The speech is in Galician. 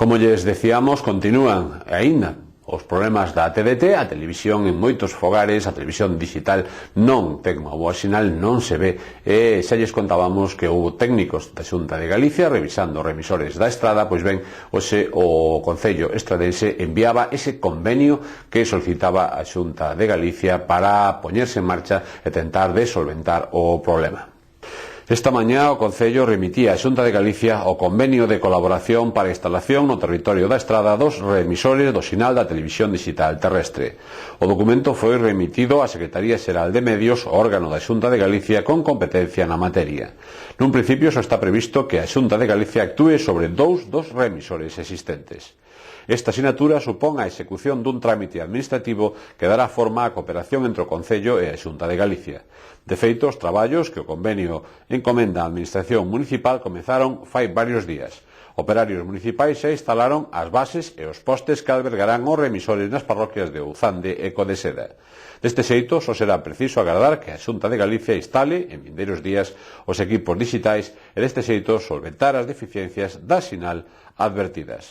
Como lles decíamos, continúan aínda os problemas da TDT, a televisión en moitos fogares, a televisión digital non ten unha boa sinal, non se ve, e xa lles contábamos que houve técnicos da Xunta de Galicia revisando os remisores da Estrada, pois ben, hoxe o Concello estradense enviaba ese convenio que solicitaba a Xunta de Galicia para poñerse en marcha e tentar de solventar o problema. Esta mañá o Concello remitía á Xunta de Galicia o convenio de colaboración para a instalación no territorio da Estrada dos remisores do sinal da televisión digital terrestre. O documento foi remitido á Secretaría Xeral de Medios, o órgano da Xunta de Galicia con competencia na materia. Nun principio só está previsto que a Xunta de Galicia actúe sobre dous dos remisores existentes. Esta sinatura supón a execución dun trámite administrativo que dará forma á cooperación entre o Concello e a Xunta de Galicia. De feito, os traballos que o convenio encomenda á Administración Municipal comezaron fai varios días. Operarios municipais xa instalaron as bases e os postes que albergarán os remisores nas parroquias de Ouzande e Codeseda. Deste xeito, só será preciso agardar que a Xunta de Galicia instale, en vindeiros días, os equipos digitais e deste xeito solventar as deficiencias da sinal advertidas.